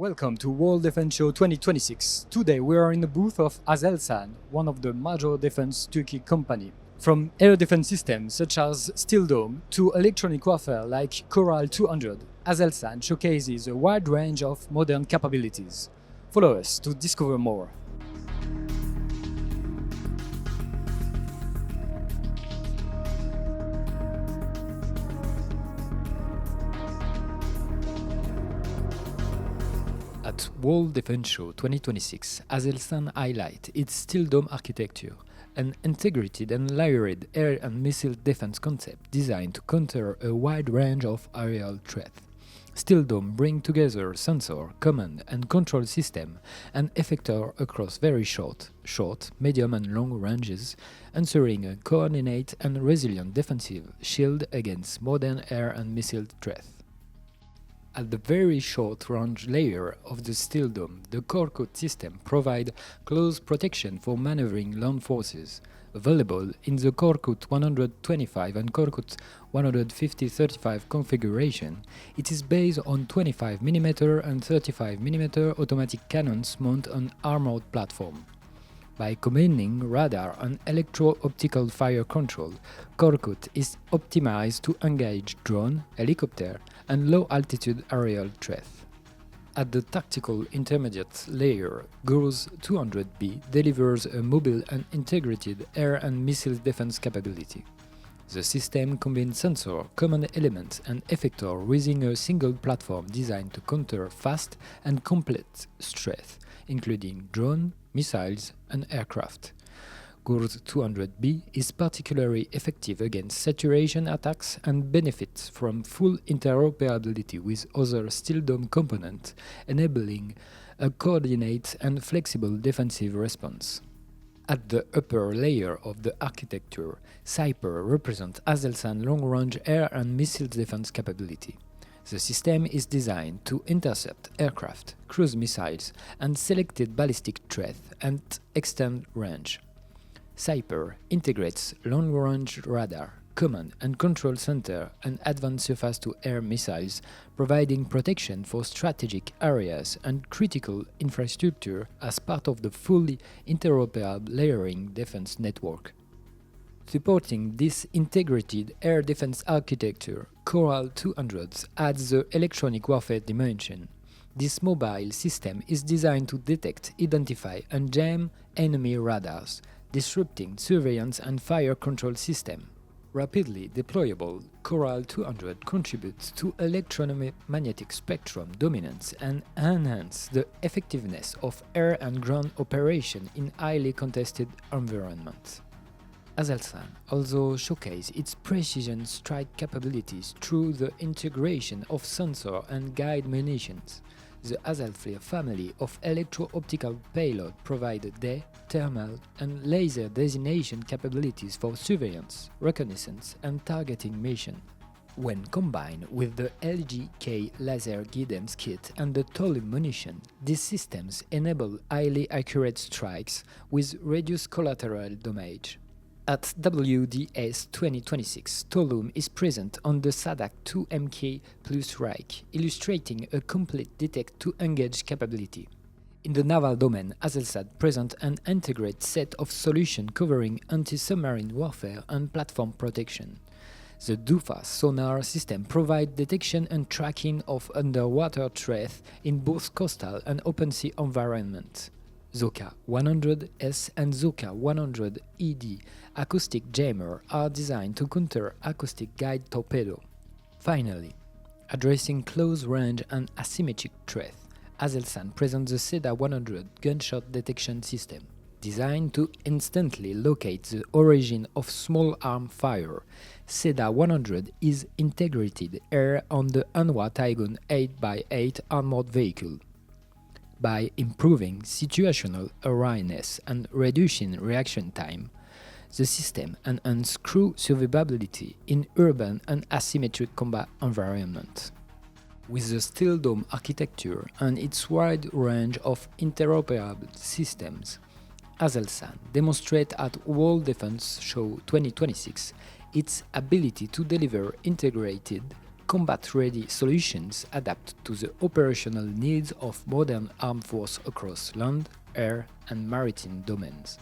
Welcome to World Defense Show 2026. Today we are in the booth of Aselsan, one of the major defense Turkey company. From air defense systems such as Steel Dome to electronic warfare like Coral 200, Aselsan showcases a wide range of modern capabilities. Follow us to discover more. At World Defense Show 2026, Aselsan highlights its Steel Dome architecture, an integrated and layered air and missile defense concept designed to counter a wide range of aerial threats. Steel Dome brings together sensor, command and control system and effector across very short, medium and long ranges, ensuring a coordinated and resilient defensive shield against modern air and missile threats. At the very short-range layer of the Steel Dome, the KORKUT system provides close protection for maneuvering land forces. Available in the KORKUT 125 and KORKUT 150-35 configuration, it is based on 25mm and 35mm automatic cannons mounted on armored platform. By combining radar and electro-optical fire control, KORKUT is optimized to engage drone, helicopter, and low-altitude aerial threats. At the tactical intermediate layer, GÜRZ 200B delivers a mobile and integrated air and missile defense capability. The system combines sensor, command elements, and effector within a single platform designed to counter fast and complete threats, including drone, missiles, and aircraft. GÜRZ 200B is particularly effective against saturation attacks and benefits from full interoperability with other Steel Dome components, enabling a coordinated and flexible defensive response. At the upper layer of the architecture, SİPER represents Aselsan long-range air and missile defense capability. The system is designed to intercept aircraft, cruise missiles, and selected ballistic threats and extend range. SİPER integrates long-range radar, command and control center, and advanced surface-to-air missiles, providing protection for strategic areas and critical infrastructure as part of the fully interoperable layering defense network. Supporting this integrated air defense architecture, Coral 200 adds the electronic warfare dimension. This mobile system is designed to detect, identify, and jam enemy radars, disrupting surveillance and fire control system. Rapidly deployable, Coral 200 contributes to electromagnetic spectrum dominance and enhances the effectiveness of air and ground operation in highly contested environments. Aselsan also showcases its precision strike capabilities through the integration of sensor and guide munitions. The ASELFLIR family of electro-optical payload provide day, thermal, and laser designation capabilities for surveillance, reconnaissance, and targeting mission. When combined with the LGK laser guidance kit and the TOLUN munition, these systems enable highly accurate strikes with reduced collateral damage. At WDS 2026, TOLUN is present on the SADAK 2MK Plus rack, illustrating a complete detect-to-engage capability. In the naval domain, Aselsan presents an integrated set of solutions covering anti-submarine warfare and platform protection. The DÜFAS sonar system provides detection and tracking of underwater threats in both coastal and open sea environments. ZOKA 100S and ZOKA 100ED acoustic jammer are designed to counter acoustic guide torpedo. Finally, addressing close range and asymmetric threats, Aselsan presents the SEDA 100 gunshot detection system. Designed to instantly locate the origin of small arm fire, SEDA 100 is integrated air on the Anwa Taigun 8x8 armored vehicle. By improving situational awareness and reducing reaction time, the system enhances crew survivability in urban and asymmetric combat environments. With the Steel Dome architecture and its wide range of interoperable systems, Aselsan demonstrates at World Defense Show 2026 its ability to deliver integrated, combat-ready solutions adapt to the operational needs of modern armed forces across land, air, and maritime domains.